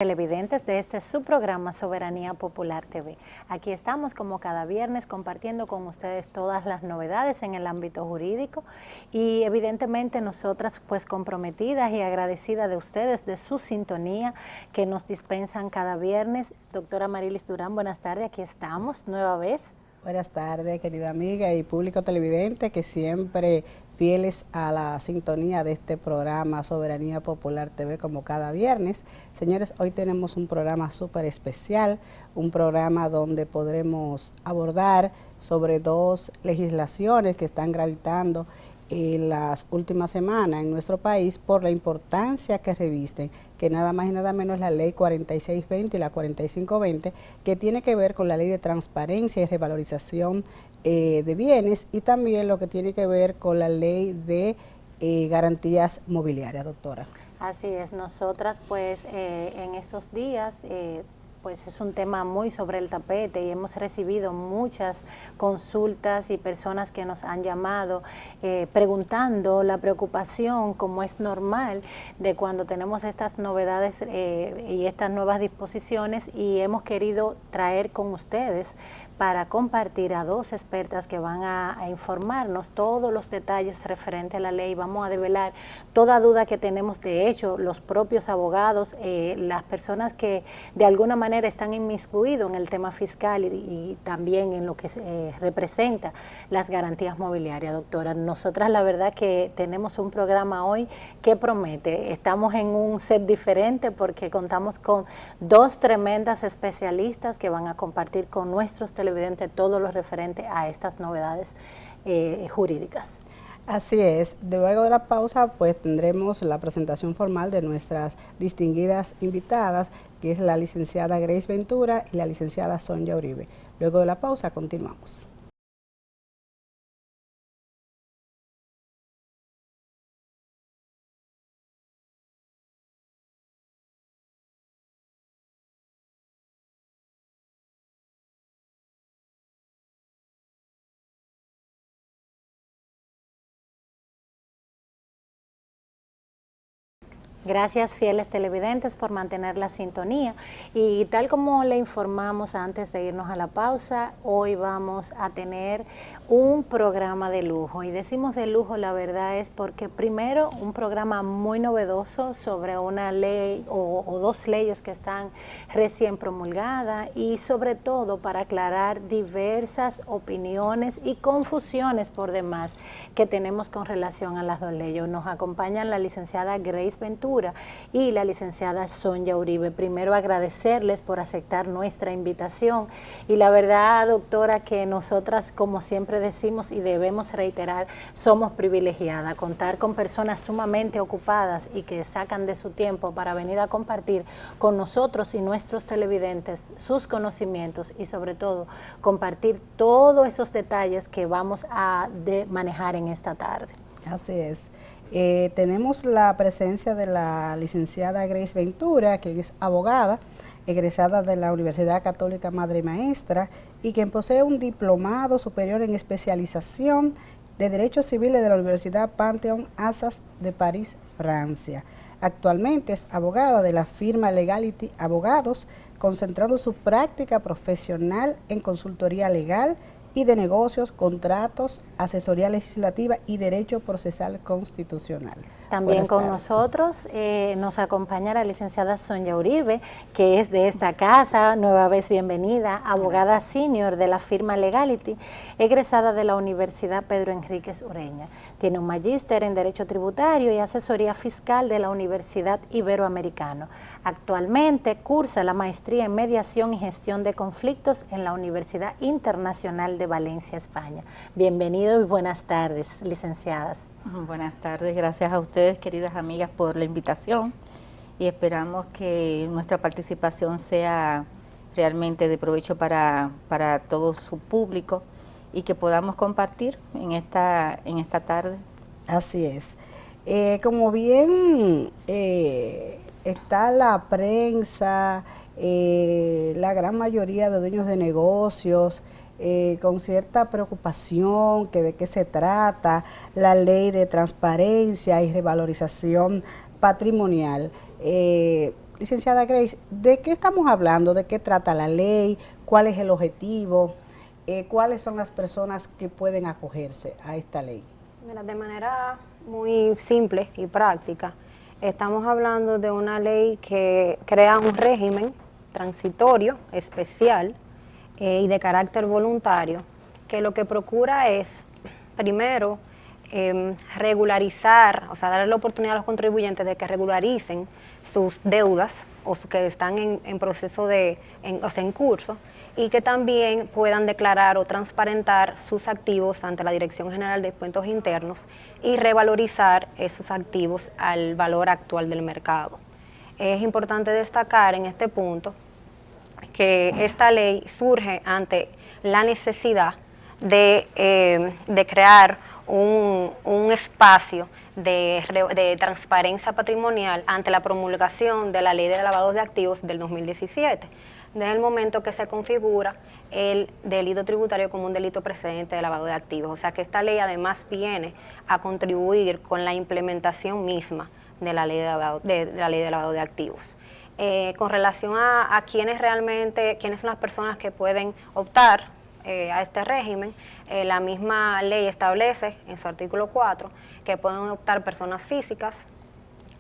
Televidentes de este su programa Soberanía Popular TV. Aquí estamos como cada viernes compartiendo con ustedes todas las novedades en el ámbito jurídico y evidentemente nosotras pues comprometidas y agradecidas de ustedes, de su sintonía que nos dispensan cada viernes. Doctora Marilis Durán, buenas tardes, aquí estamos nueva vez. Buenas tardes, querida amiga y público televidente que siempre fieles a la sintonía de este programa Soberanía Popular TV como cada viernes. Señores, hoy tenemos un programa súper especial, un programa donde podremos abordar sobre dos legislaciones que están gravitando en las últimas semanas en nuestro país por la importancia que revisten, que nada más y nada menos la ley 4620 y la 4520, que tiene que ver con la ley de transparencia y revalorización de bienes y también lo que tiene que ver con la ley de garantías mobiliarias, doctora. Así es, nosotras pues en estos días pues es un tema muy sobre el tapete y hemos recibido muchas consultas y personas que nos han llamado preguntando la preocupación, como es normal, de cuando tenemos estas novedades y estas nuevas disposiciones, y hemos querido traer con ustedes para compartir a dos expertas que van a informarnos todos los detalles referentes a la ley. Vamos a develar toda duda que tenemos. De hecho, los propios abogados, las personas que de alguna manera están inmiscuidos en el tema fiscal y también en lo que representa las garantías mobiliarias. Doctora, nosotras la verdad que tenemos un programa hoy que promete. Estamos en un set diferente porque contamos con dos tremendas especialistas que van a compartir con nuestros televidentes todo lo referente a estas novedades jurídicas. Así es, luego de la pausa pues tendremos la presentación formal de nuestras distinguidas invitadas, que es la licenciada Grace Ventura y la licenciada Sonia Uribe. Luego de la pausa continuamos. Gracias, fieles televidentes, por mantener la sintonía. Y tal como le informamos antes de irnos a la pausa, hoy vamos a tener un programa de lujo. Y decimos de lujo, la verdad es porque primero un programa muy novedoso sobre una ley o dos leyes que están recién promulgadas, y sobre todo para aclarar diversas opiniones y confusiones por demás que tenemos con relación a las dos leyes. Nos acompañan la licenciada Grace Ventura y la licenciada Sonia Uribe. Primero agradecerles por aceptar nuestra invitación, y la verdad, doctora, que nosotras, como siempre decimos y debemos reiterar, somos privilegiadas. Contar con personas sumamente ocupadas y que sacan de su tiempo para venir a compartir con nosotros y nuestros televidentes sus conocimientos y sobre todo compartir todos esos detalles que vamos a manejar en esta tarde. Así es. Tenemos la presencia de la licenciada Grace Ventura, que es abogada, egresada de la Universidad Católica Madre y Maestra, y quien posee un diplomado superior en especialización de Derechos Civiles de la Universidad Panthéon Assas de París, Francia. Actualmente es abogada de la firma Legality Abogados, concentrando su práctica profesional en consultoría legal y de negocios, contratos, asesoría legislativa y derecho procesal constitucional. También con nosotros nos acompaña la licenciada Sonia Uribe, que es de esta casa, nueva vez bienvenida, abogada senior de la firma Legality, egresada de la Universidad Pedro Enríquez Ureña. Tiene un magíster en Derecho Tributario y Asesoría Fiscal de la Universidad Iberoamericana. Actualmente cursa la maestría en Mediación y Gestión de Conflictos en la Universidad Internacional de Valencia, España. Bienvenido y buenas tardes, licenciadas. Buenas tardes, gracias a ustedes, queridas amigas, por la invitación, y esperamos que nuestra participación sea realmente de provecho para todo su público y que podamos compartir en esta tarde. Así es. Como bien está la prensa, la gran mayoría de dueños de negocios, con cierta preocupación que de qué se trata la ley de transparencia y revalorización patrimonial. licenciada Grace, ¿de qué estamos hablando? ¿De qué trata la ley? ¿Cuál es el objetivo? ¿Cuáles son las personas que pueden acogerse a esta ley? Mira, de manera muy simple y práctica, estamos hablando de una ley que crea un régimen transitorio, especial y de carácter voluntario, que lo que procura es, primero, regularizar, o sea, darle la oportunidad a los contribuyentes de que regularicen sus deudas o que están en proceso o sea, en curso, y que también puedan declarar o transparentar sus activos ante la Dirección General de Impuestos Internos y revalorizar esos activos al valor actual del mercado. Es importante destacar en este punto que esta ley surge ante la necesidad de crear un espacio de transparencia patrimonial ante la promulgación de la Ley de Lavado de Activos del 2017, desde el momento que se configura el delito tributario como un delito precedente de lavado de activos. O sea que esta ley además viene a contribuir con la implementación misma de la Ley de Lavado de Activos. Con relación a quiénes son las personas que pueden optar a este régimen, la misma ley establece en su artículo 4 que pueden optar personas físicas,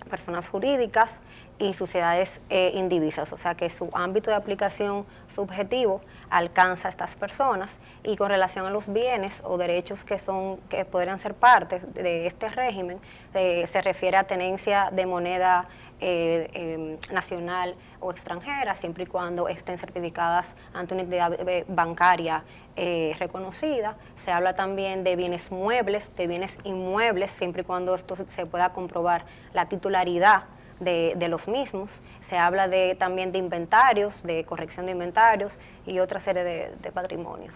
personas jurídicas y sociedades indivisas, o sea que su ámbito de aplicación subjetivo alcanza a estas personas. Y con relación a los bienes o derechos que podrían ser parte de este régimen, se refiere a tenencia de moneda nacional o extranjera, siempre y cuando estén certificadas ante una entidad bancaria reconocida. Se habla también de bienes muebles, de bienes inmuebles, siempre y cuando esto se pueda comprobar la titularidad de los mismos. Se habla también de inventarios, de corrección de inventarios y otra serie de patrimonios.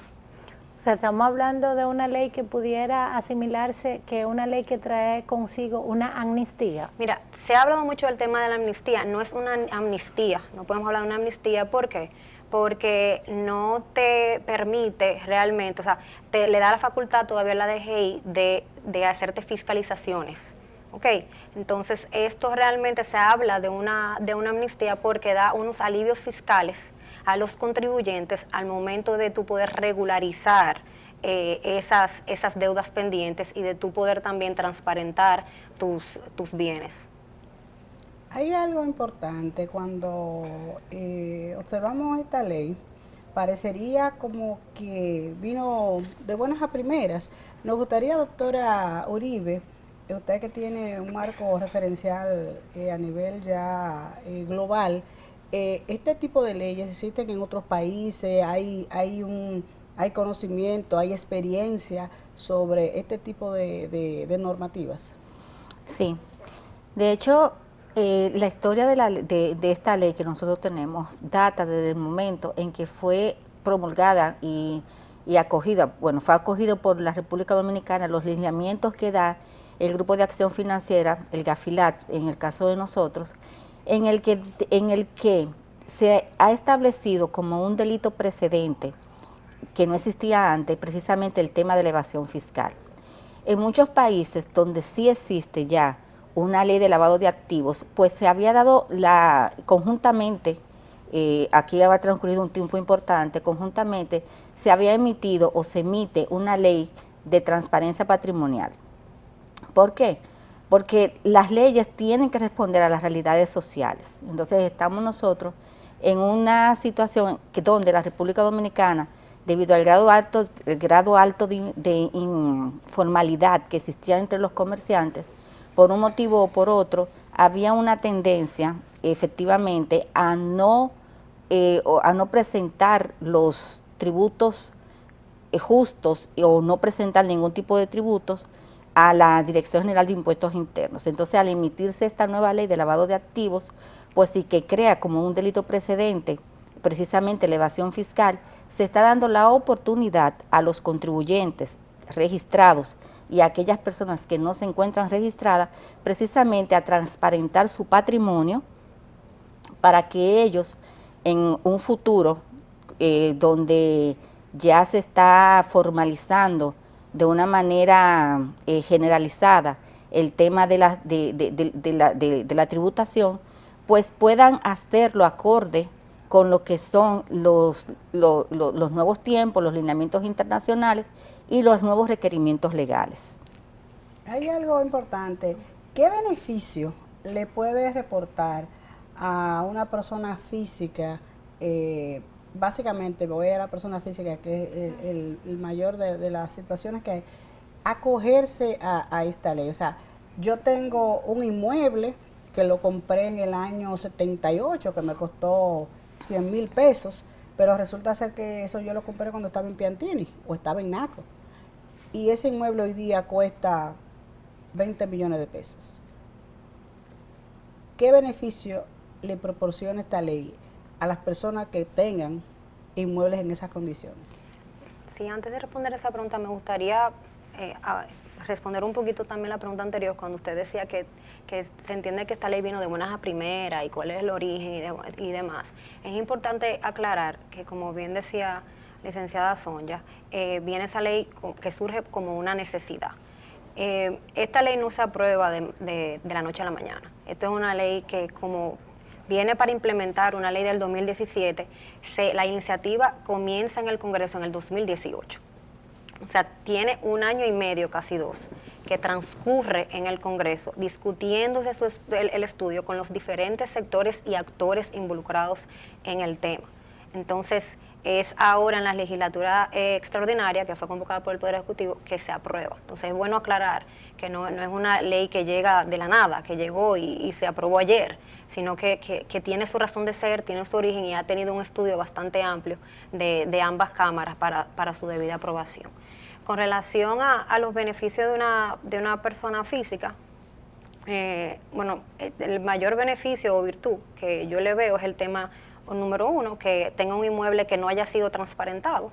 O sea, estamos hablando de una ley que pudiera asimilarse, que una ley que trae consigo una amnistía. Mira, se ha hablado mucho del tema de la amnistía. No es una amnistía, no podemos hablar de una amnistía. ¿Por qué? Porque no te permite realmente, o sea, le da la facultad todavía a la DGI de hacerte fiscalizaciones. Okay. Entonces, esto realmente se habla de una amnistía porque da unos alivios fiscales a los contribuyentes al momento de tú poder regularizar esas deudas pendientes y de tú poder también transparentar tus bienes. Hay algo importante cuando observamos esta ley, parecería como que vino de buenas a primeras. Nos gustaría, doctora Uribe, usted que tiene un marco referencial a nivel ya global, este tipo de leyes existen en otros países, hay conocimiento, hay experiencia sobre este tipo de normativas. Sí, de hecho, la historia de esta ley que nosotros tenemos data desde el momento en que fue promulgada y acogida, bueno, fue acogido por la República Dominicana, los lineamientos que da el Grupo de Acción Financiera, el GAFILAT, en el caso de nosotros, en el que se ha establecido como un delito precedente que no existía antes, precisamente el tema de la evasión fiscal. En muchos países donde sí existe ya una ley de lavado de activos, pues se había dado conjuntamente, aquí ha transcurrido un tiempo importante, conjuntamente se había emitido o se emite una ley de transparencia patrimonial. ¿Por qué? Porque las leyes tienen que responder a las realidades sociales. Entonces estamos nosotros en una situación donde la República Dominicana, debido al grado alto de informalidad que existía entre los comerciantes, por un motivo o por otro, había una tendencia efectivamente a no presentar los tributos justos o no presentar ningún tipo de tributos a la Dirección General de Impuestos Internos. Entonces, al emitirse esta nueva ley de lavado de activos, pues sí que crea como un delito precedente precisamente la evasión fiscal, se está dando la oportunidad a los contribuyentes registrados y a aquellas personas que no se encuentran registradas, precisamente a transparentar su patrimonio para que ellos en un futuro donde ya se está formalizando de una manera generalizada el tema de la tributación, pues puedan hacerlo acorde con lo que son los nuevos tiempos, los lineamientos internacionales y los nuevos requerimientos legales. Hay algo importante. ¿Qué beneficio le puede reportar a una persona física? Básicamente, voy a la persona física, que es el mayor de las situaciones que hay, acogerse a esta ley. O sea, yo tengo un inmueble que lo compré en el año 78, que me costó 100,000 pesos, pero resulta ser que eso yo lo compré cuando estaba en Piantini o estaba en Naco. Y ese inmueble hoy día cuesta 20 millones de pesos. ¿Qué beneficio le proporciona esta ley a las personas que tengan inmuebles en esas condiciones? Sí, antes de responder esa pregunta me gustaría responder un poquito también la pregunta anterior, cuando usted decía que se entiende que esta ley vino de buenas a primeras y cuál es el origen y demás. Es importante aclarar que, como bien decía licenciada Sonia, viene esa ley que surge como una necesidad. Esta ley no se aprueba de la noche a la mañana. Esto es una ley que, como viene para implementar una ley del 2017, la iniciativa comienza en el Congreso en el 2018. O sea, tiene 1 año y medio, casi 2, que transcurre en el Congreso discutiéndose el estudio con los diferentes sectores y actores involucrados en el tema. Entonces, es ahora en la legislatura extraordinaria, que fue convocada por el Poder Ejecutivo, que se aprueba. Entonces, es bueno aclarar que no es una ley que llega de la nada, que llegó y se aprobó ayer, sino que tiene su razón de ser, tiene su origen y ha tenido un estudio bastante amplio de ambas cámaras para su debida aprobación. Con relación a los beneficios de una persona física, bueno, el mayor beneficio o virtud que yo le veo es el tema número 1, que tenga un inmueble que no haya sido transparentado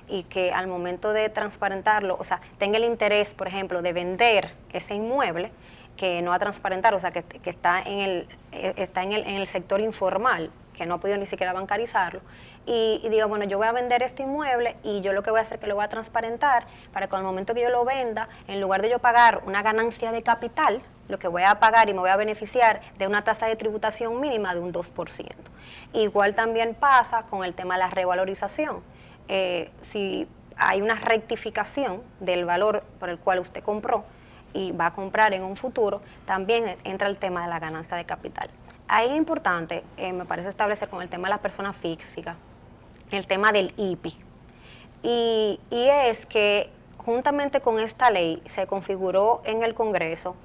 y que al momento de transparentarlo, o sea, tenga el interés, por ejemplo, de vender ese inmueble que no ha transparentado, o sea, que está en el sector informal, que no ha podido ni siquiera bancarizarlo, y digo, bueno, yo voy a vender este inmueble y yo lo que voy a hacer es que lo voy a transparentar para que al momento que yo lo venda, en lugar de yo pagar una ganancia de capital, lo que voy a pagar y me voy a beneficiar de una tasa de tributación mínima de un 2%. Igual también pasa con el tema de la revalorización. Si hay una rectificación del valor por el cual usted compró y va a comprar en un futuro, también entra el tema de la ganancia de capital. Ahí es importante, me parece, establecer con el tema de las personas físicas, el tema del IPI. Y es que juntamente con esta ley se configuró en el Congreso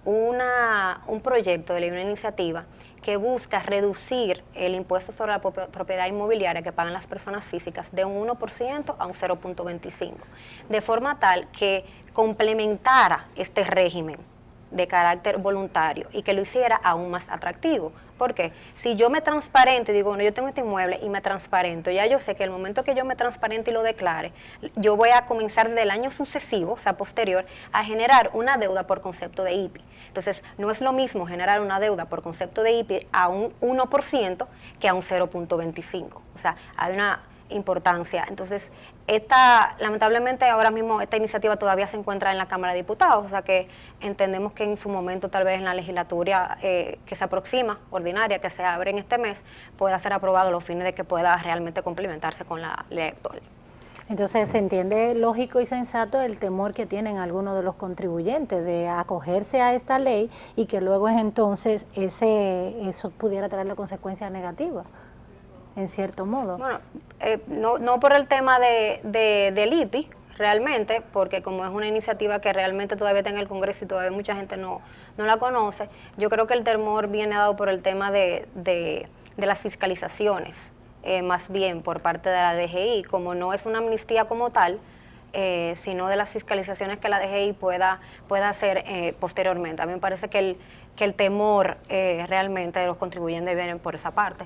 un proyecto de ley, una iniciativa que busca reducir el impuesto sobre la propiedad inmobiliaria que pagan las personas físicas de un 1% a un 0.25%, de forma tal que complementara este régimen de carácter voluntario y que lo hiciera aún más atractivo. Porque si yo me transparento y digo, bueno, yo tengo este inmueble y me transparento, ya yo sé que el momento que yo me transparente y lo declare, yo voy a comenzar del año sucesivo, o sea, posterior, a generar una deuda por concepto de IPI. Entonces, no es lo mismo generar una deuda por concepto de IPI a un 1% que a un 0.25%. O sea, hay una importancia. Entonces, lamentablemente ahora mismo esta iniciativa todavía se encuentra en la Cámara de Diputados, o sea que entendemos que en su momento tal vez en la legislatura que se aproxima, ordinaria, que se abre en este mes, pueda ser aprobado a los fines de que pueda realmente complementarse con la ley actual. Entonces se entiende lógico y sensato el temor que tienen algunos de los contribuyentes de acogerse a esta ley y que luego entonces eso pudiera traerle consecuencias negativas, en cierto modo. Bueno, no por el tema del IPI, realmente, porque como es una iniciativa que realmente todavía está en el Congreso y todavía mucha gente no la conoce, yo creo que el temor viene dado por el tema de las fiscalizaciones, más bien por parte de la DGI, como no es una amnistía como tal, sino de las fiscalizaciones que la DGI pueda hacer posteriormente. A mí me parece que el temor realmente de los contribuyentes viene por esa parte.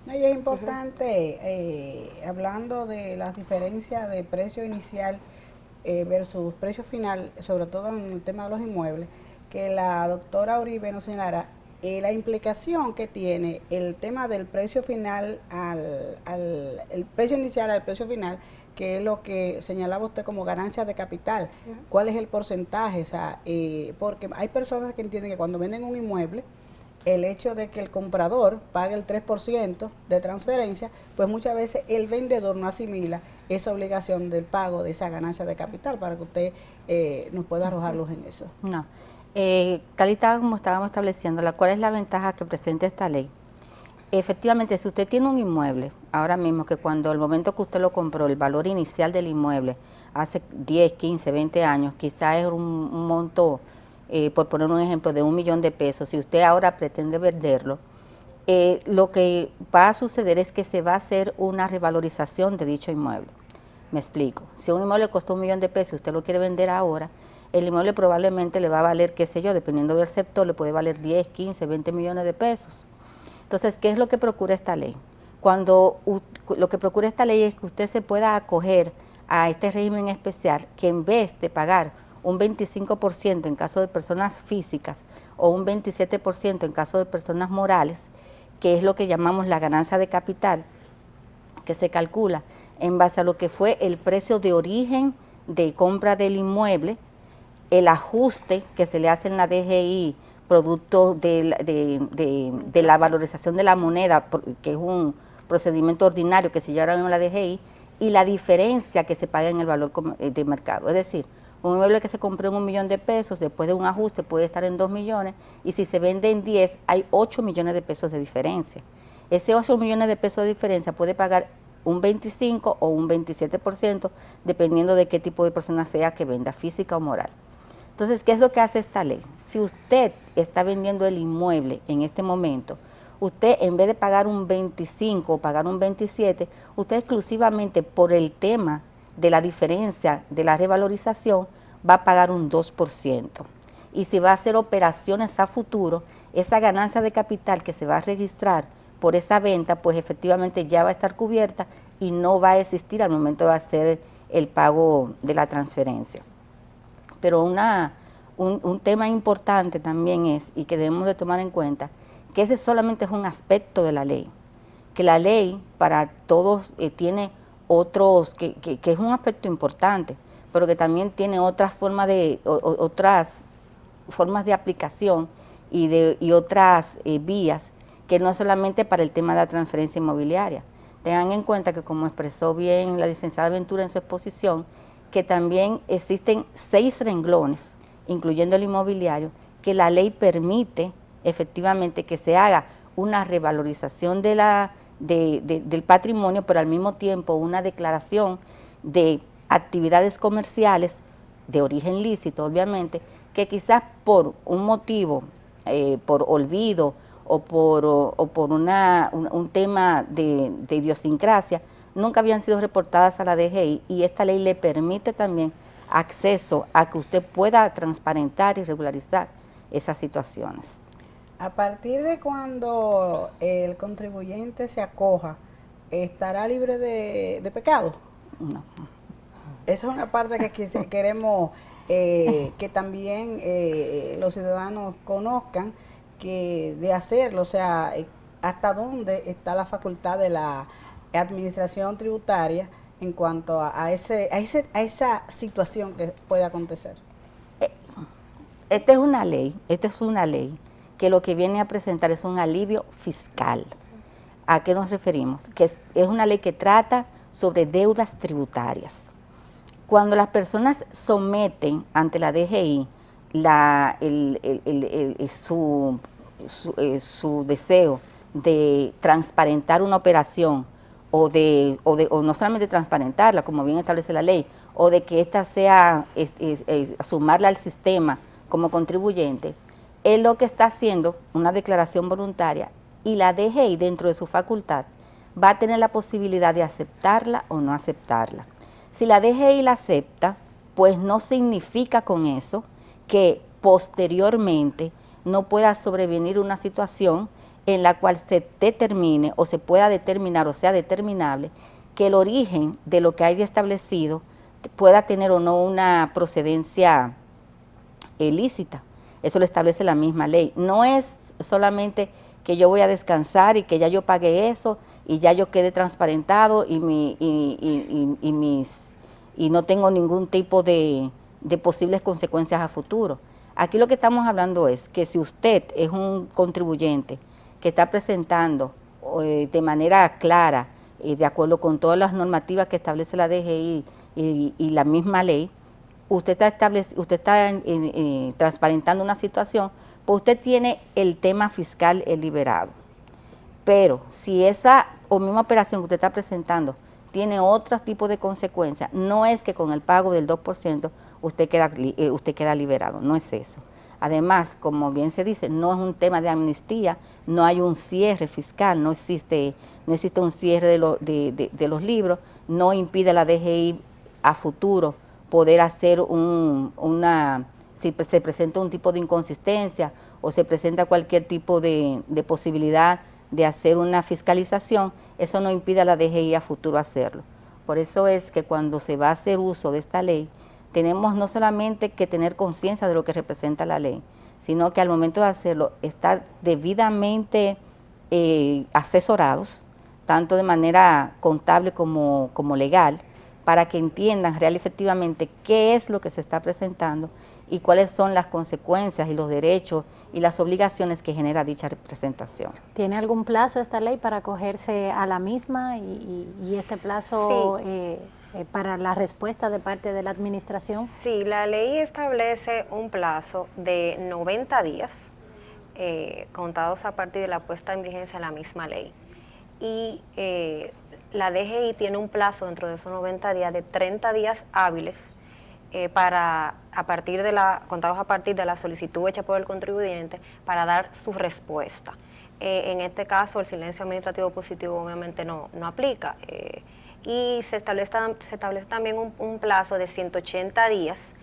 No, y es importante, hablando de las diferencias de precio inicial versus precio final, sobre todo en el tema de los inmuebles, que la doctora Uribe nos señalara la implicación que tiene el tema del precio final el precio inicial al precio final, que es lo que señalaba usted como ganancia de capital. ¿Cuál es el porcentaje? O sea, porque hay personas que entienden que cuando venden un inmueble, el hecho de que el comprador pague el 3% de transferencia, pues muchas veces el vendedor no asimila esa obligación del pago de esa ganancia de capital, para que usted nos pueda arrojar luz en eso. No. Tal y tal como estábamos estableciendo, ¿cuál es la ventaja que presenta esta ley? Efectivamente, si usted tiene un inmueble, ahora mismo que cuando el momento que usted lo compró, el valor inicial del inmueble, hace 10, 15, 20 años, quizás es un monto, por poner un ejemplo, de $1 millón, si usted ahora pretende venderlo, lo que va a suceder es que se va a hacer una revalorización de dicho inmueble. Me explico. Si un inmueble costó $1 millón y usted lo quiere vender ahora, el inmueble probablemente le va a valer, qué sé yo, dependiendo del sector, le puede valer 10, 15, 20 millones de pesos. Entonces, ¿qué es lo que procura esta ley? Lo que procura esta ley es que usted se pueda acoger a este régimen especial, que en vez de pagar un 25% en caso de personas físicas o un 27% en caso de personas morales, que es lo que llamamos la ganancia de capital, que se calcula en base a lo que fue el precio de origen de compra del inmueble, el ajuste que se le hace en la DGI, producto de la valorización de la moneda, que es un procedimiento ordinario que se lleva ahora mismo en la DGI, y la diferencia que se paga en el valor de mercado. Es decir, un inmueble que se compró en $1 millón, después de un ajuste puede estar en 2 millones, y si se vende en 10, hay 8 millones de pesos de diferencia. Ese 8 millones de pesos de diferencia puede pagar un 25 o un 27%, dependiendo de qué tipo de persona sea que venda, física o moral. Entonces, ¿qué es lo que hace esta ley? Si usted está vendiendo el inmueble en este momento, usted en vez de pagar un 25 o pagar un 27, usted exclusivamente por el tema de la diferencia de la revalorización va a pagar un 2%. Y si va a hacer operaciones a futuro, esa ganancia de capital que se va a registrar por esa venta, pues efectivamente ya va a estar cubierta y no va a existir al momento de hacer el pago de la transferencia. Pero un tema importante también es, y que debemos de tomar en cuenta, que ese solamente es un aspecto de la ley, que la ley para todos tiene otros, que es un aspecto importante, pero que también tiene otras formas de aplicación y otras vías, que no es solamente para el tema de la transferencia inmobiliaria. Tengan en cuenta que, como expresó bien la licenciada Ventura en su exposición, que también existen 6 renglones, incluyendo el inmobiliario, que la ley permite efectivamente que se haga una revalorización del patrimonio, pero al mismo tiempo una declaración de actividades comerciales de origen lícito, obviamente, que quizás por un motivo, por olvido o por un tema de idiosincrasia, nunca habían sido reportadas a la DGI, y esta ley le permite también acceso a que usted pueda transparentar y regularizar esas situaciones. A partir de cuando el contribuyente se acoja, ¿estará libre de pecado? No. Esa es una parte que queremos que también los ciudadanos conozcan, que de hacerlo, o sea, hasta dónde está la facultad de la administración tributaria en cuanto a esa situación que puede acontecer. Esta es una ley que lo que viene a presentar es un alivio fiscal. ¿A qué nos referimos? Que es una ley que trata sobre deudas tributarias. Cuando las personas someten ante la DGI su deseo de transparentar una operación, o no solamente transparentarla, como bien establece la ley, o de que ésta sea sumarla al sistema como contribuyente, es lo que está haciendo una declaración voluntaria, y la DGI, dentro de su facultad, va a tener la posibilidad de aceptarla o no aceptarla. Si la DGI la acepta, pues no significa con eso que posteriormente no pueda sobrevenir una situación en la cual se determine o se pueda determinar o sea determinable que el origen de lo que haya establecido pueda tener o no una procedencia ilícita. Eso lo establece la misma ley. No es solamente que yo voy a descansar y que ya yo pagué eso y ya yo quedé transparentado y no tengo ningún tipo de posibles consecuencias a futuro. Aquí lo que estamos hablando es que si usted es un contribuyente que está presentando de manera clara, de acuerdo con todas las normativas que establece la DGI y la misma ley, usted está transparentando una situación, pues usted tiene el tema fiscal liberado. Pero si esa o misma operación que usted está presentando tiene otro tipo de consecuencias, no es que con el pago del 2% usted queda liberado, no es eso. Además, como bien se dice, no es un tema de amnistía, no hay un cierre fiscal, no existe un cierre de los libros, no impide a la DGI a futuro poder hacer si se presenta un tipo de inconsistencia o se presenta cualquier tipo de posibilidad de hacer una fiscalización, eso no impide a la DGI a futuro hacerlo. Por eso es que cuando se va a hacer uso de esta ley, tenemos no solamente que tener conciencia de lo que representa la ley, sino que al momento de hacerlo, estar debidamente asesorados, tanto de manera contable como legal, para que entiendan real y efectivamente qué es lo que se está presentando y cuáles son las consecuencias y los derechos y las obligaciones que genera dicha representación. ¿Tiene algún plazo esta ley para acogerse a la misma y este plazo para la respuesta de parte de la administración? Sí, la ley establece un plazo de 90 días contados a partir de la puesta en vigencia de la misma ley. Y la DGI tiene un plazo dentro de esos 90 días de 30 días hábiles contados a partir de la solicitud hecha por el contribuyente para dar su respuesta. En este caso, el silencio administrativo positivo obviamente no aplica. Y se establece también un plazo de 180 días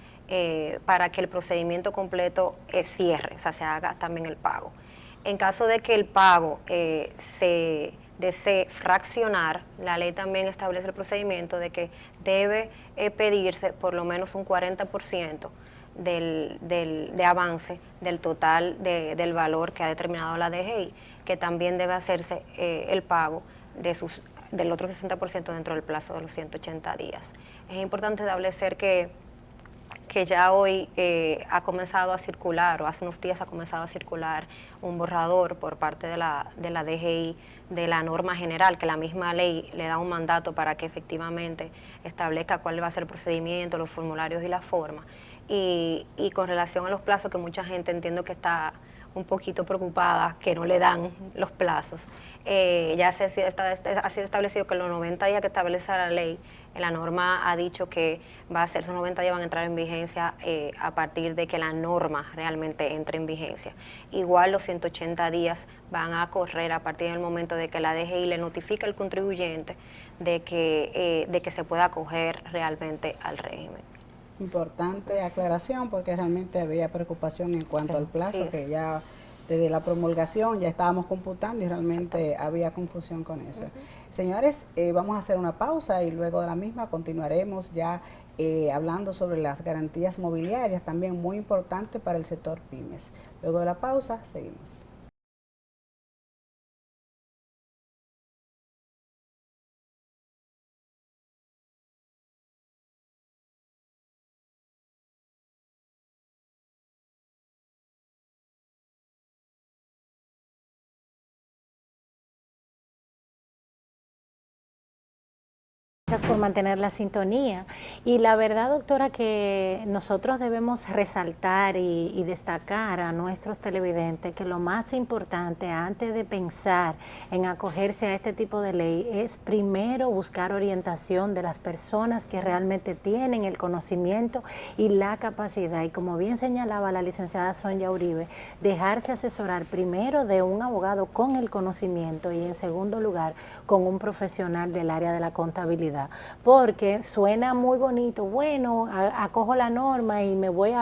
para que el procedimiento completo cierre, o sea, se haga también el pago. En caso de que el pago se desee fraccionar, la ley también establece el procedimiento de que debe pedirse por lo menos un 40% de avance del total del valor que ha determinado la DGI, que también debe hacerse el pago del otro 60% dentro del plazo de los 180 días. Es importante establecer que ya hoy ha comenzado a circular, o hace unos días ha comenzado a circular un borrador por parte de la DGI de la norma general, que la misma ley le da un mandato para que efectivamente establezca cuál va a ser el procedimiento, los formularios y la forma. Y con relación a los plazos, que mucha gente entiendo que está un poquito preocupada que no le dan los plazos, ya ha sido establecido que los 90 días que establece la ley, la norma ha dicho que esos 90 días van a entrar en vigencia a partir de que la norma realmente entre en vigencia. Igual los 180 días van a correr a partir del momento de que la DGI le notifique al contribuyente de que se pueda acoger realmente al régimen. Importante aclaración, porque realmente había preocupación en cuanto al plazo, que ya desde la promulgación ya estábamos computando y realmente había confusión con eso. Señores, vamos a hacer una pausa y luego de la misma continuaremos ya hablando sobre las garantías mobiliarias, también muy importante para el sector pymes. Luego de la pausa, seguimos. Gracias por mantener la sintonía. Y la verdad, doctora, que nosotros debemos resaltar y destacar a nuestros televidentes que lo más importante antes de pensar en acogerse a este tipo de ley es primero buscar orientación de las personas que realmente tienen el conocimiento y la capacidad. Y como bien señalaba la licenciada Sonia Uribe, dejarse asesorar primero de un abogado con el conocimiento y en segundo lugar con un profesional del área de la contabilidad. Porque suena muy bonito, bueno, acojo la norma y me voy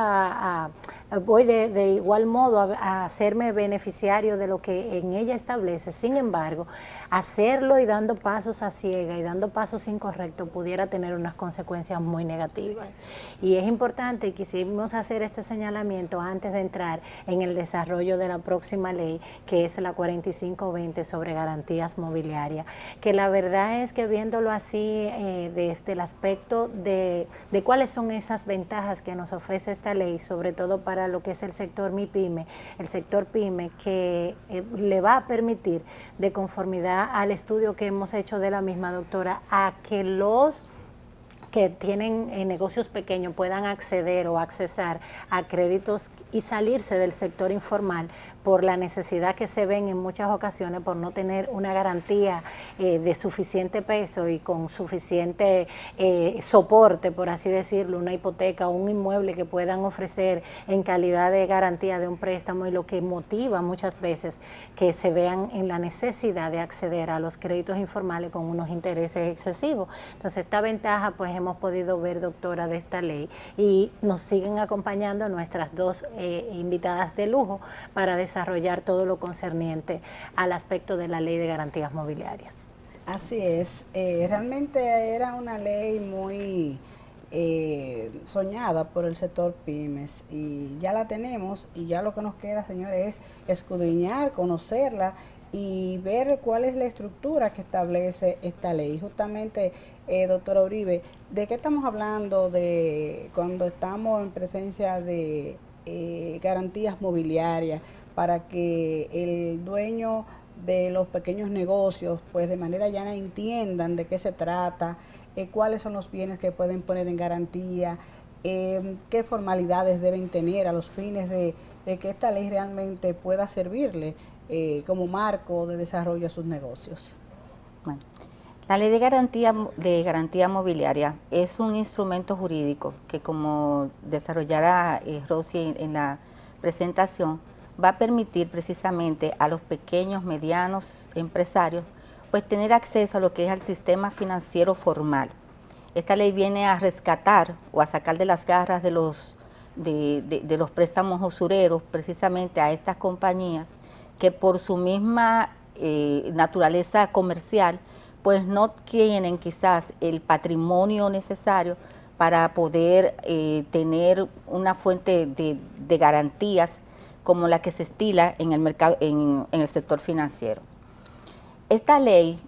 voy de igual modo a hacerme beneficiario de lo que en ella establece. Sin embargo, hacerlo y dando pasos a ciegas y dando pasos incorrectos pudiera tener unas consecuencias muy negativas. Y es importante, quisimos hacer este señalamiento antes de entrar en el desarrollo de la próxima ley, que es la 4520 sobre garantías mobiliarias, que la verdad es que viéndolo así desde el aspecto de cuáles son esas ventajas que nos ofrece esta ley, sobre todo para para lo que es el sector MIPYME, el sector PYME, que le va a permitir, de conformidad al estudio que hemos hecho de la misma doctora, a que los que tienen negocios pequeños puedan acceder o accesar a créditos y salirse del sector informal por la necesidad que se ven en muchas ocasiones por no tener una garantía de suficiente peso y con suficiente soporte, por así decirlo, una hipoteca o un inmueble que puedan ofrecer en calidad de garantía de un préstamo, y lo que motiva muchas veces que se vean en la necesidad de acceder a los créditos informales con unos intereses excesivos. Entonces, esta ventaja pues hemos podido ver, doctora, de esta ley, y nos siguen acompañando nuestras dos invitadas de lujo para desarrollar todo lo concerniente al aspecto de la ley de garantías mobiliarias. Así es, realmente era una ley muy soñada por el sector pymes, y ya la tenemos, y ya lo que nos queda, señores, es escudriñar, conocerla y ver cuál es la estructura que establece esta ley. Justamente, doctora Uribe, ¿de qué estamos hablando de cuando estamos en presencia de garantías mobiliarias para que el dueño de los pequeños negocios pues de manera llana entiendan de qué se trata, cuáles son los bienes que pueden poner en garantía, qué formalidades deben tener a los fines de que esta ley realmente pueda servirle como marco de desarrollo a sus negocios? Bueno, la ley de garantía mobiliaria es un instrumento jurídico que, como desarrollará Rosy en la presentación, va a permitir precisamente a los pequeños, medianos empresarios pues tener acceso a lo que es el sistema financiero formal. Esta ley viene a rescatar o a sacar de las garras de los préstamos usureros precisamente a estas compañías que por su misma naturaleza comercial pues no tienen quizás el patrimonio necesario para poder tener una fuente de garantías como la que se estila en el mercado, en el sector financiero. Esta ley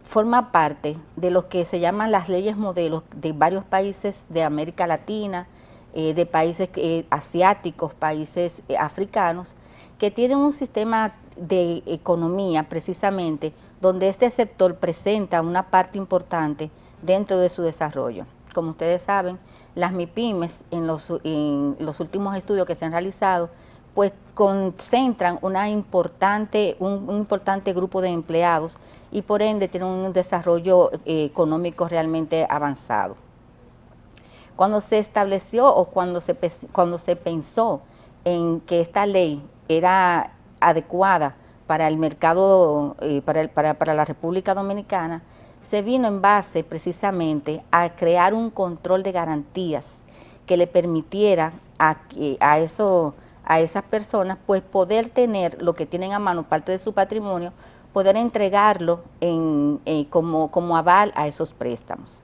forma parte de lo que se llaman las leyes modelos de varios países de América Latina, de países asiáticos, países africanos, que tienen un sistema de economía precisamente donde este sector presenta una parte importante dentro de su desarrollo. Como ustedes saben, las MIPYMES en los últimos estudios que se han realizado pues concentran un importante grupo de empleados y por ende tienen un desarrollo económico realmente avanzado. Cuando se estableció o cuando se pensó en que esta ley era adecuada para el mercado, para la República Dominicana, se vino en base precisamente a crear un control de garantías que le permitiera a esas personas pues poder tener lo que tienen a mano, parte de su patrimonio, poder entregarlo como aval a esos préstamos.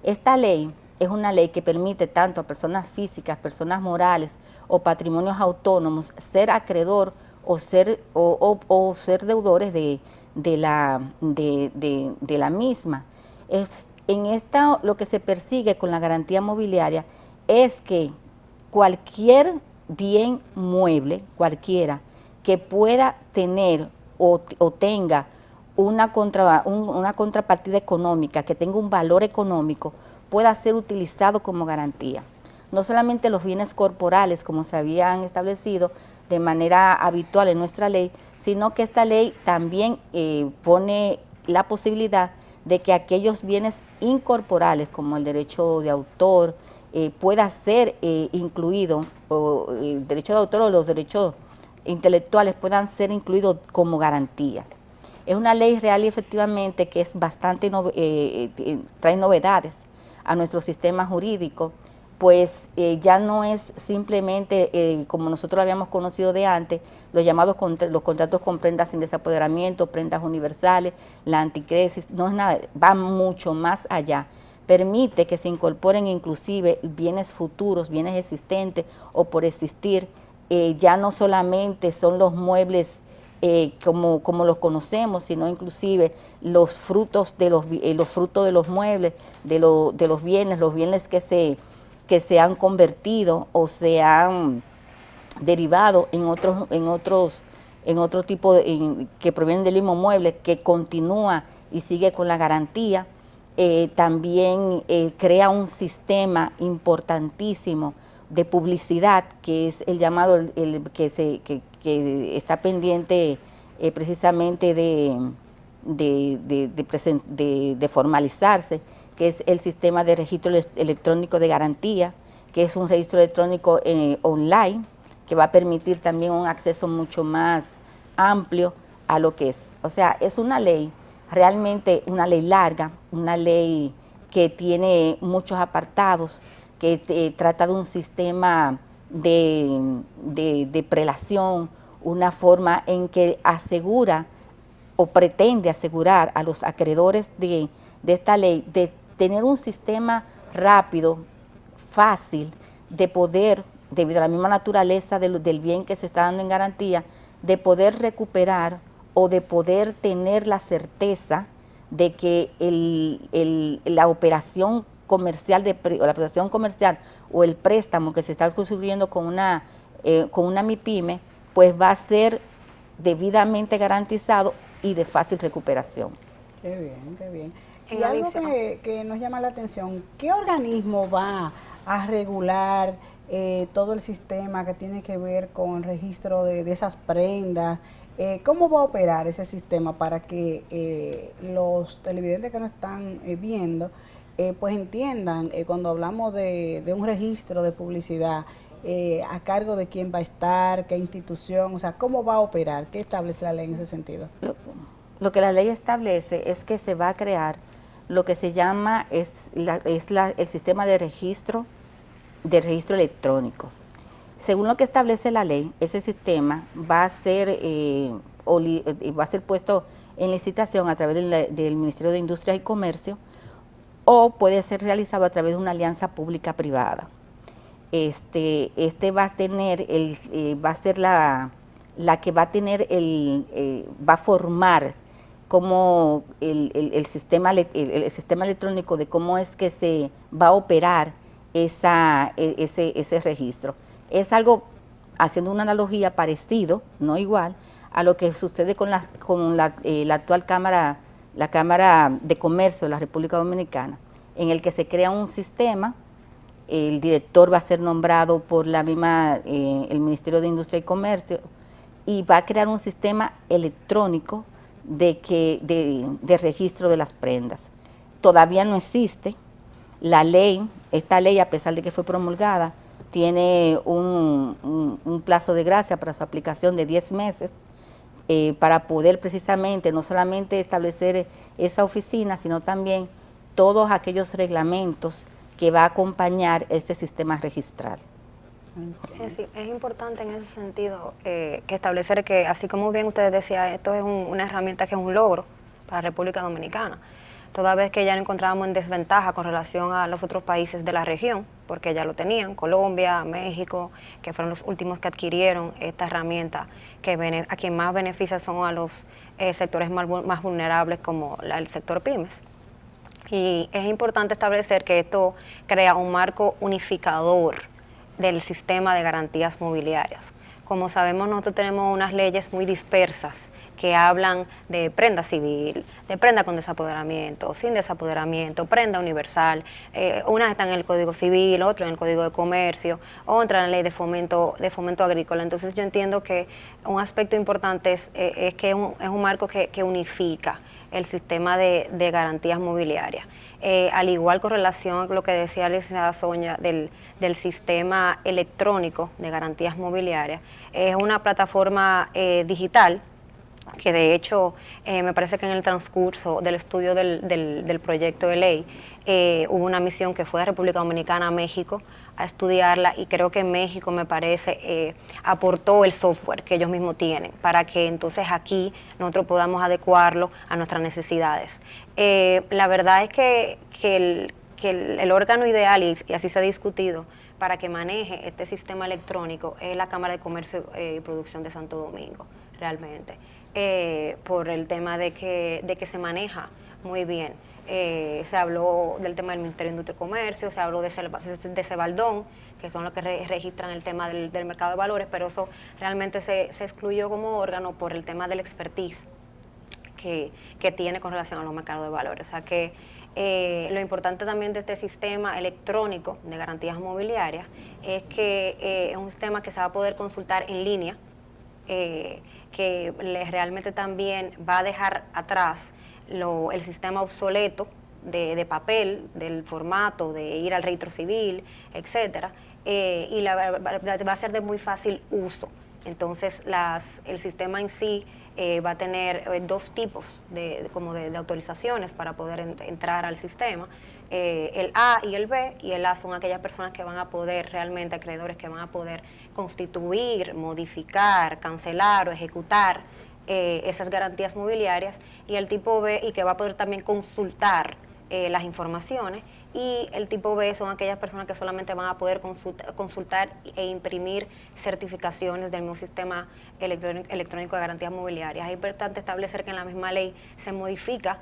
Esta ley es una ley que permite tanto a personas físicas, personas morales o patrimonios autónomos ser acreedor o ser deudores de la misma. En esta lo que se persigue con la garantía mobiliaria es que cualquier bien mueble, cualquiera, que pueda tener o tenga una contrapartida económica, que tenga un valor económico, pueda ser utilizado como garantía. No solamente los bienes corporales, como se habían establecido de manera habitual en nuestra ley, sino que esta ley también pone la posibilidad de que aquellos bienes incorporales, como el derecho de autor, pueda ser incluido, o el derecho de autor o los derechos intelectuales puedan ser incluidos como garantías. Es una ley real y efectivamente que es bastante, trae novedades a nuestro sistema jurídico, pues ya no es simplemente como nosotros lo habíamos conocido de antes, los llamados los contratos con prendas sin desapoderamiento, prendas universales, la anticrisis, no es nada, va mucho más allá. Permite que se incorporen inclusive bienes futuros, bienes existentes o por existir, ya no solamente son los muebles como los conocemos, sino inclusive los frutos de los muebles, de los bienes que que se han convertido o se han derivado en otro tipo que provienen del mismo mueble, que continúa y sigue con la garantía. También crea un sistema importantísimo de publicidad, que es el llamado, que está pendiente precisamente de formalizarse, que es el sistema de registro electrónico de garantía, que es un registro electrónico online, que va a permitir también un acceso mucho más amplio a lo que es. O sea, es una ley, realmente una ley larga, una ley que tiene muchos apartados, que trata de un sistema de prelación, una forma en que asegura o pretende asegurar a los acreedores de esta ley de tener un sistema rápido, fácil, de poder, debido a la misma naturaleza del bien que se está dando en garantía, de poder recuperar o de poder tener la certeza de que la operación comercial o el préstamo que se está construyendo con una MIPYME, pues va a ser debidamente garantizado y de fácil recuperación. Qué bien, qué bien. Y algo que nos llama la atención, ¿qué organismo va a regular todo el sistema que tiene que ver con el registro de esas prendas? ¿Cómo va a operar ese sistema para que los televidentes que nos están viendo pues entiendan cuando hablamos de un registro de publicidad, a cargo de quién va a estar, qué institución, o sea, cómo va a operar, qué establece la ley en ese sentido? Lo que la ley establece es que se va a crear lo que se llama el sistema de registro electrónico. Según lo que establece la ley, ese sistema va a ser puesto en licitación a través del Ministerio de Industria y Comercio, o puede ser realizado a través de una alianza pública-privada. Este va a tener va a ser la que va a tener va a formar como el sistema electrónico de cómo es que se va a operar ese registro. Es algo, haciendo una analogía parecido, no igual, a lo que sucede con la actual Cámara, la Cámara de Comercio de la República Dominicana, en el que se crea un sistema. El director va a ser nombrado por el Ministerio de Industria y Comercio, y va a crear un sistema electrónico de registro de las prendas. Todavía no existe. Esta ley, a pesar de que fue promulgada, tiene un plazo de gracia para su aplicación de 10 meses, para poder precisamente no solamente establecer esa oficina, sino también todos aquellos reglamentos que va a acompañar ese sistema registral. Es importante en ese sentido que establecer que, así como bien ustedes decían, esto es una herramienta que es un logro para la República Dominicana, toda vez que ya nos encontrábamos en desventaja con relación a los otros países de la región, porque ya lo tenían, Colombia, México, que fueron los últimos que adquirieron esta herramienta, que a quien más beneficia son a los sectores más vulnerables, como el sector pymes. Y es importante establecer que esto crea un marco unificador del sistema de garantías mobiliarias. Como sabemos, nosotros tenemos unas leyes muy dispersas que hablan de prenda civil, de prenda con desapoderamiento, sin desapoderamiento, prenda universal. Unas están en el Código Civil, otras en el Código de Comercio, otra en la Ley de Fomento Agrícola. Entonces yo entiendo que un aspecto importante es que es un marco que unifica el sistema de garantías mobiliarias. Al igual con relación a lo que decía la licenciada Sonia del sistema electrónico de garantías mobiliarias, es una plataforma digital que de hecho me parece que en el transcurso del estudio del proyecto de ley hubo una misión que fue de República Dominicana a México a estudiarla, y creo que México, me parece, aportó el software que ellos mismos tienen para que entonces aquí nosotros podamos adecuarlo a nuestras necesidades. La verdad es que el órgano ideal, y así se ha discutido, para que maneje este sistema electrónico es la Cámara de Comercio y Producción de Santo Domingo, realmente, por el tema de que se maneja muy bien se habló del tema del Ministerio de Industria y Comercio, se habló de Cebaldón, que son los que registran el tema del mercado de valores, pero eso realmente se excluyó como órgano por el tema del expertise que tiene con relación a los mercados de valores. O sea que lo importante también de este sistema electrónico de garantías mobiliarias es que es un sistema que se va a poder consultar en línea, que realmente también va a dejar atrás el sistema obsoleto de papel, del formato, de ir al registro civil, etcétera, y va a ser de muy fácil uso. Entonces el sistema en sí va a tener dos tipos de autorizaciones para poder entrar al sistema, el A y el B, y el A son aquellas personas que van a poder, realmente acreedores que van a poder constituir, modificar, cancelar o ejecutar esas garantías mobiliarias, y el tipo B, y que va a poder también consultar las informaciones, y el tipo B son aquellas personas que solamente van a poder consultar e imprimir certificaciones del mismo sistema electrónico de garantías mobiliarias. Es importante establecer que en la misma ley se modifica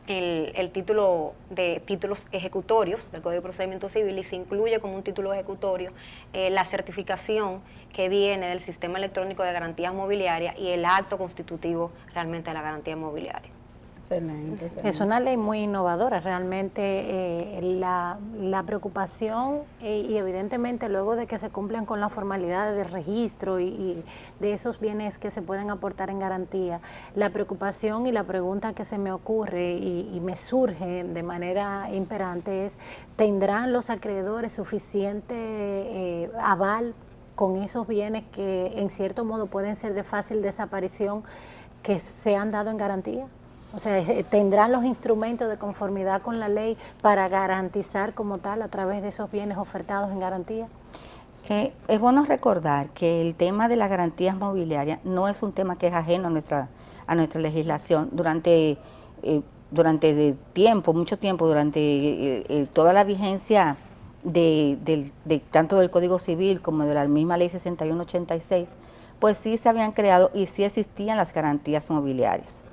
el título de títulos ejecutorios del Código de Procedimiento Civil, y se incluye como un título ejecutorio la certificación que viene del sistema electrónico de garantías mobiliarias y el acto constitutivo realmente de la garantía mobiliaria. Excelente, excelente. Es una ley muy innovadora, realmente la preocupación y evidentemente luego de que se cumplan con las formalidades de registro y de esos bienes que se pueden aportar en garantía, la preocupación y la pregunta que se me ocurre y me surge de manera imperante es, ¿tendrán los acreedores suficiente aval con esos bienes que en cierto modo pueden ser de fácil desaparición que se han dado en garantía? O sea, ¿tendrán los instrumentos de conformidad con la ley para garantizar como tal a través de esos bienes ofertados en garantía? Es bueno recordar que el tema de las garantías mobiliarias no es un tema que es ajeno a nuestra legislación. Durante mucho tiempo, durante toda la vigencia de tanto del Código Civil como de la misma Ley 6186, pues sí se habían creado y sí existían las garantías mobiliarias.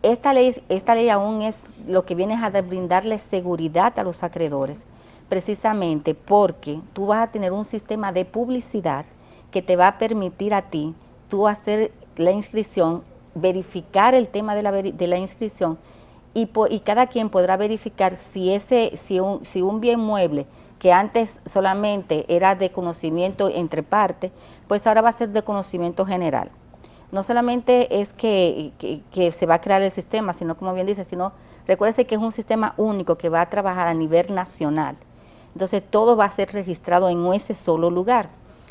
Esta ley aún es lo que viene a brindarle seguridad a los acreedores, precisamente porque tú vas a tener un sistema de publicidad que te va a permitir a ti, tú hacer la inscripción, verificar el tema de la inscripción y cada quien podrá verificar si un bien mueble que antes solamente era de conocimiento entre partes, pues ahora va a ser de conocimiento general. No solamente es que se va a crear el sistema, sino como bien dice, recuérdese que es un sistema único que va a trabajar a nivel nacional. Entonces todo va a ser registrado en ese solo lugar,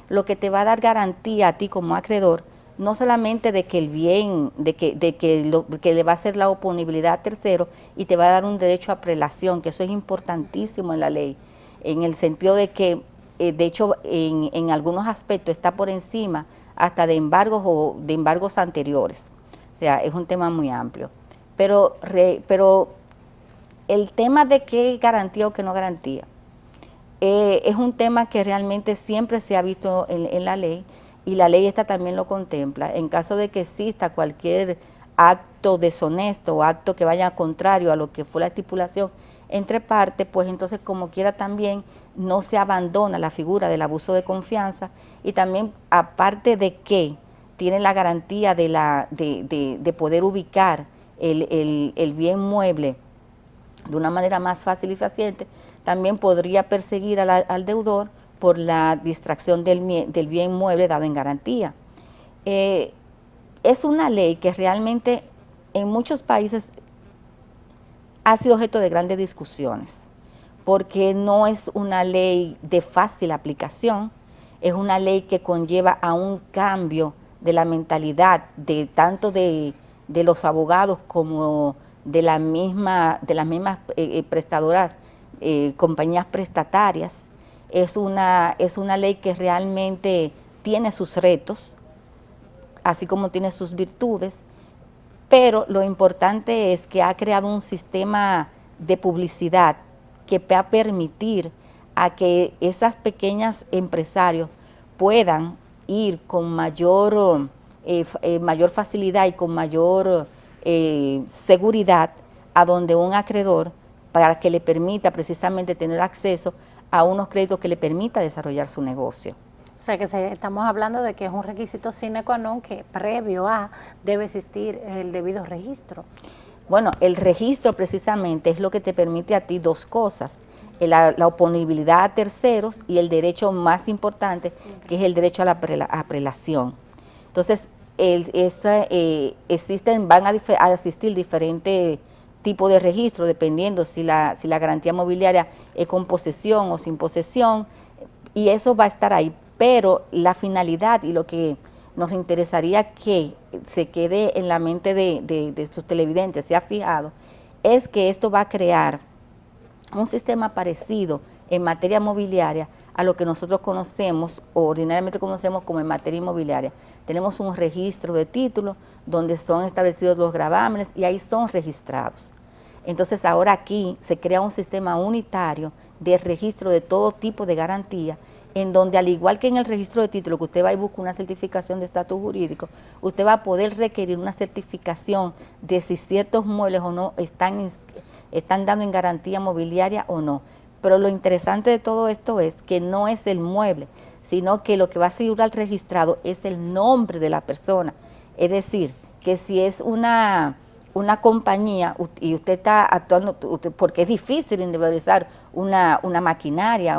lo que te va a dar garantía a ti como acreedor, no solamente de que el bien, de que le va a hacer la oponibilidad a tercero y te va a dar un derecho a prelación, que eso es importantísimo en la ley, en el sentido de que, de hecho, en algunos aspectos está por encima hasta de embargos o de embargos anteriores. O sea, es un tema muy amplio. Pero el tema de qué garantía o qué no garantía, es un tema que realmente siempre se ha visto en la ley, y la ley esta también lo contempla. En caso de que exista cualquier acto deshonesto o acto que vaya contrario a lo que fue la estipulación entre partes, pues entonces como quiera también no se abandona la figura del abuso de confianza, y también aparte de que tiene la garantía de poder ubicar el bien mueble de una manera más fácil y fehaciente, también podría perseguir al deudor por la distracción del bien mueble dado en garantía. Es una ley que realmente en muchos países ha sido objeto de grandes discusiones, porque no es una ley de fácil aplicación, es una ley que conlleva a un cambio de la mentalidad tanto de los abogados como de las mismas prestadoras, compañías prestatarias. Es una ley que realmente tiene sus retos, así como tiene sus virtudes, pero lo importante es que ha creado un sistema de publicidad que va a permitir a que esas pequeñas empresarios puedan ir con mayor facilidad y con mayor seguridad a donde un acreedor para que le permita precisamente tener acceso a unos créditos que le permita desarrollar su negocio. O sea que estamos hablando de que es un requisito sine qua non que previo a debe existir el debido registro. Bueno, el registro precisamente es lo que te permite a ti dos cosas, la oponibilidad a terceros y el derecho más importante, que es el derecho a la apelación. Entonces, van a existir diferentes tipos de registro, dependiendo si la garantía mobiliaria es con posesión o sin posesión, y eso va a estar ahí. Pero la finalidad y lo que nos interesaría que se quede en la mente de sus televidentes, se ha fijado, es que esto va a crear un sistema parecido en materia mobiliaria a lo que nosotros conocemos o ordinariamente conocemos como en materia inmobiliaria. Tenemos un registro de títulos donde son establecidos los gravámenes y ahí son registrados. Entonces ahora aquí se crea un sistema unitario de registro de todo tipo de garantía, en donde al igual que en el registro de título, que usted va y busca una certificación de estatus jurídico, usted va a poder requerir una certificación de si ciertos muebles o no están dando en garantía mobiliaria o no. Pero lo interesante de todo esto es que no es el mueble, sino que lo que va a asegurar al registrado es el nombre de la persona. Es decir, que si es una compañía y usted está actuando, porque es difícil individualizar una maquinaria,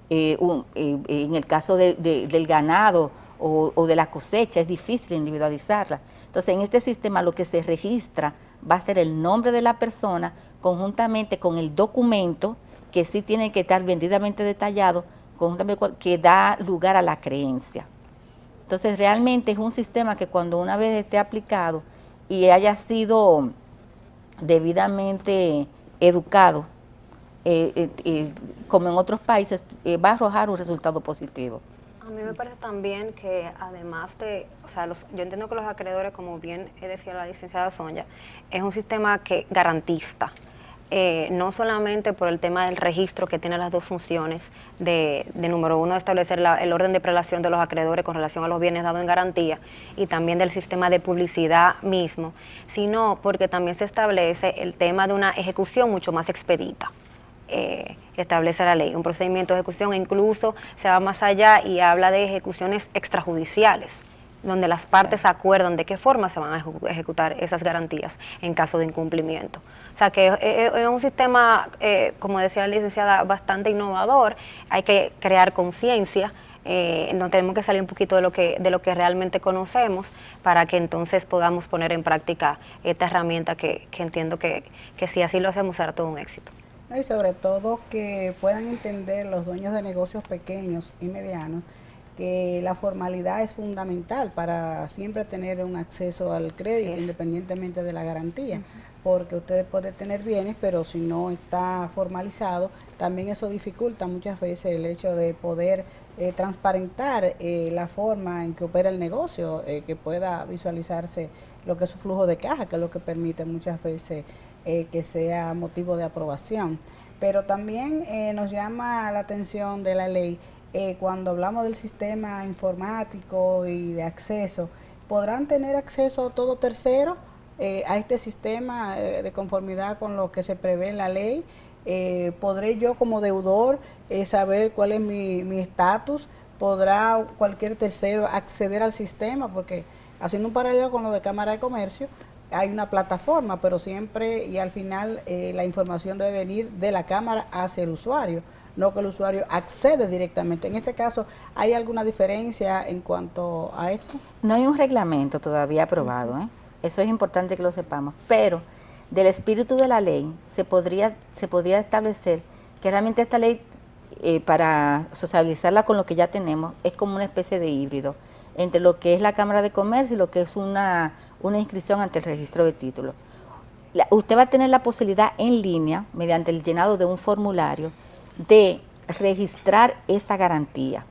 en el caso del ganado o de la cosecha, es difícil individualizarla. Entonces, en este sistema lo que se registra va a ser el nombre de la persona conjuntamente con el documento, que sí tiene que estar vendidamente detallado, que da lugar a la creencia. Entonces, realmente es un sistema que cuando una vez esté aplicado y haya sido debidamente educado, como en otros países, va a arrojar un resultado positivo. A mí me parece también que además de, o sea, yo entiendo que los acreedores, como bien decía la licenciada Sonia, es un sistema que garantista, no solamente por el tema del registro que tiene las dos funciones de número uno, de establecer el orden de prelación de los acreedores con relación a los bienes dados en garantía y también del sistema de publicidad mismo, sino porque también se establece el tema de una ejecución mucho más expedita. Establece la ley, un procedimiento de ejecución, e incluso se va más allá y habla de ejecuciones extrajudiciales, donde las partes acuerdan de qué forma se van a ejecutar esas garantías en caso de incumplimiento. O sea que es un sistema, como decía la licenciada, bastante innovador. Hay que crear conciencia, donde tenemos que salir un poquito de lo que realmente conocemos para que entonces podamos poner en práctica esta herramienta que entiendo que si así lo hacemos será todo un éxito. Y sobre todo que puedan entender los dueños de negocios pequeños y medianos que la formalidad es fundamental para siempre tener un acceso al crédito, independientemente de la garantía, porque usted puede tener bienes, pero si no está formalizado, también eso dificulta muchas veces el hecho de poder transparentar la forma en que opera el negocio, que pueda visualizarse lo que es su flujo de caja, que es lo que permite muchas veces que sea motivo de aprobación. Pero también nos llama la atención de la ley, cuando hablamos del sistema informático y de acceso, ¿podrán tener acceso todo tercero a este sistema de conformidad con lo que se prevé en la ley? ¿Podré yo como deudor saber cuál es mi estatus? ¿Podrá cualquier tercero acceder al sistema? Porque haciendo un paralelo con lo de Cámara de Comercio, hay una plataforma, pero siempre y al final la información debe venir de la Cámara hacia el usuario, no que el usuario accede directamente. En este caso, ¿hay alguna diferencia en cuanto a esto? No hay un reglamento todavía aprobado, eso es importante que lo sepamos, pero del espíritu de la ley se podría establecer que realmente esta ley, para socializarla con lo que ya tenemos, es como una especie de híbrido entre lo que es la Cámara de Comercio y lo que es una inscripción ante el registro de títulos. Usted va a tener la posibilidad en línea, mediante el llenado de un formulario, de registrar esa garantía.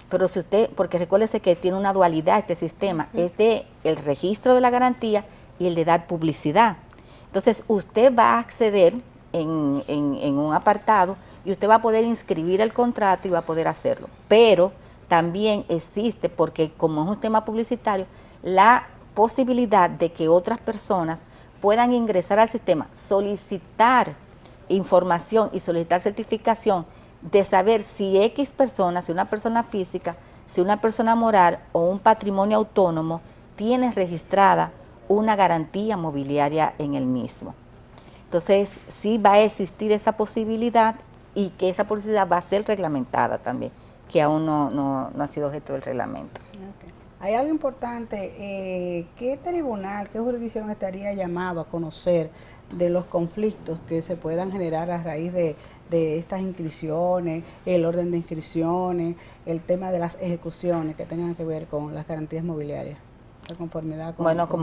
Pero si usted, porque recuérdese que tiene una dualidad este sistema, es de el registro de la garantía y el de dar publicidad. Entonces usted va a acceder en un apartado y usted va a poder inscribir el contrato y va a poder hacerlo. Pero también existe, porque como es un tema publicitario, la posibilidad de que otras personas puedan ingresar al sistema, solicitar información y solicitar certificación de saber si X persona, si una persona física, si una persona moral o un patrimonio autónomo tiene registrada una garantía mobiliaria en el mismo. Entonces, sí va a existir esa posibilidad y que esa posibilidad va a ser reglamentada también, que aún no ha sido objeto del reglamento. Okay. Hay algo importante, ¿qué tribunal, qué jurisdicción estaría llamado a conocer de los conflictos que se puedan generar a raíz de estas inscripciones, el orden de inscripciones, el tema de las ejecuciones que tengan que ver con las garantías mobiliarias? De conformidad con, bueno, con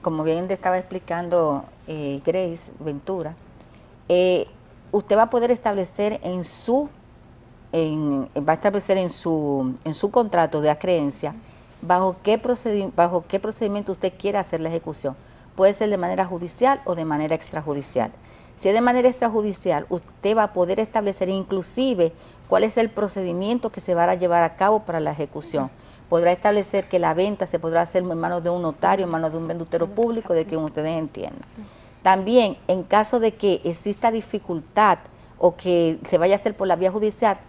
como bien te estaba explicando Grace Ventura, usted va a poder establecer en su contrato de acreencia bajo qué procedimiento usted quiere hacer la ejecución. Puede ser de manera judicial o de manera extrajudicial. Si es de manera extrajudicial, usted va a poder establecer inclusive cuál es el procedimiento que se va a llevar a cabo para la ejecución. Podrá establecer que la venta se podrá hacer en manos de un notario, en manos de un vendutero público, de quien ustedes entiendan. También, en caso de que exista dificultad o que se vaya a hacer por la vía judicial,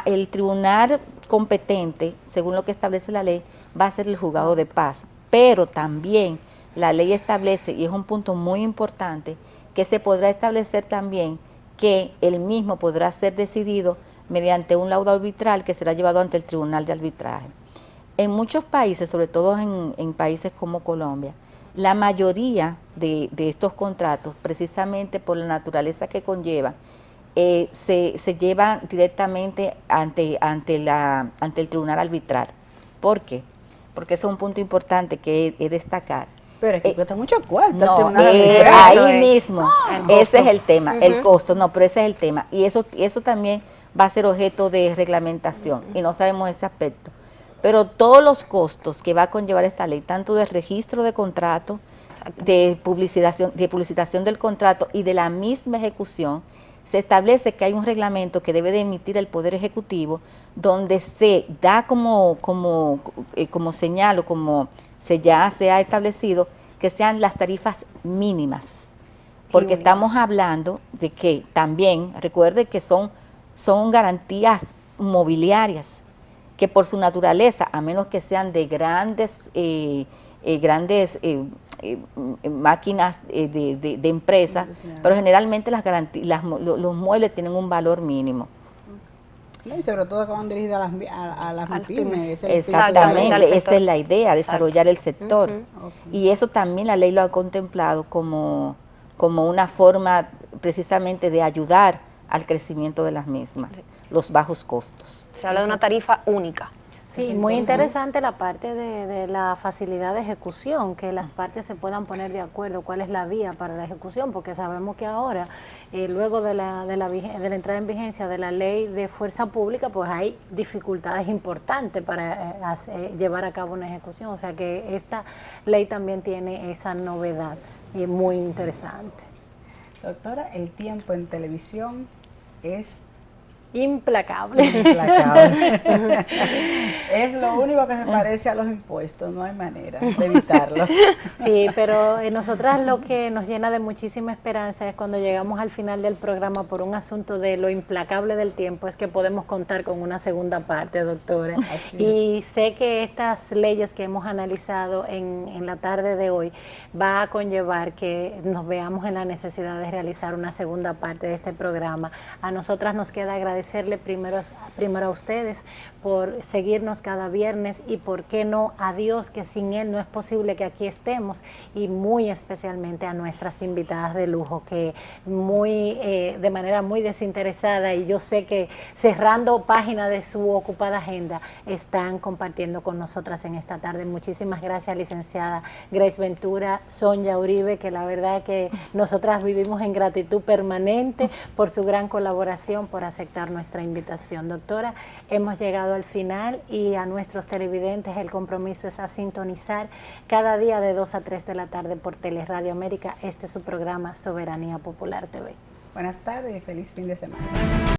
el tribunal competente, según lo que establece la ley, va a ser el juzgado de paz. Pero también la ley establece, y es un punto muy importante, que se podrá establecer también que el mismo podrá ser decidido mediante un laudo arbitral que será llevado ante el Tribunal de Arbitraje. En muchos países, sobre todo en países como Colombia, la mayoría de estos contratos, precisamente por la naturaleza que conlleva, se llevan directamente ante el Tribunal Arbitral. ¿Por qué? Porque eso es un punto importante que es destacar. Pero es que cuesta mucho cuarto. No, ahí mismo, ese es el tema, el costo, no, pero ese es el tema. Y eso también va a ser objeto de reglamentación y no sabemos ese aspecto. Pero todos los costos que va a conllevar esta ley, tanto del registro de contrato, de publicitación del contrato y de la misma ejecución, se establece que hay un reglamento que debe de emitir el Poder Ejecutivo, donde se da como señal o como ya se ha establecido que sean las tarifas mínimas, porque estamos hablando de que también, recuerde que son garantías mobiliarias, que por su naturaleza, a menos que sean de grandes máquinas de empresas, pero generalmente los muebles tienen un valor mínimo. Y sobre todo que van dirigidas a las MIPYMES. Exactamente, esa es la idea, desarrollar el sector. Y eso también la ley lo ha contemplado como una forma precisamente de ayudar al crecimiento de las mismas, los bajos costos. Se habla de una tarifa única. Sí, muy interesante la parte de la facilidad de ejecución, que las partes se puedan poner de acuerdo cuál es la vía para la ejecución, porque sabemos que ahora, luego de la entrada en vigencia de la ley de fuerza pública, pues hay dificultades importantes para llevar a cabo una ejecución, o sea que esta ley también tiene esa novedad y es muy interesante. Doctora, el tiempo en televisión es implacable. Es lo único que se parece a los impuestos, no hay manera de evitarlo. Sí, pero nosotras lo que nos llena de muchísima esperanza es cuando llegamos al final del programa por un asunto de lo implacable del tiempo, es que podemos contar con una segunda parte, doctora. Y sé que estas leyes que hemos analizado en la tarde de hoy va a conllevar que nos veamos en la necesidad de realizar una segunda parte de este programa. A nosotras nos queda agradecerle primero a ustedes por seguirnos cada viernes y por qué no a Dios, que sin Él no es posible que aquí estemos, y muy especialmente a nuestras invitadas de lujo que de manera muy desinteresada, y yo sé que cerrando página de su ocupada agenda, están compartiendo con nosotras en esta tarde. Muchísimas gracias, licenciada Grace Ventura, Sonia Uribe, que la verdad que nosotras vivimos en gratitud permanente por su gran colaboración, por aceptar nuestra invitación. Doctora, hemos llegado al final y a nuestros televidentes el compromiso es a sintonizar cada día de 2 a 3 de la tarde por Teleradio América. Este es su programa Soberanía Popular TV. Buenas tardes y feliz fin de semana.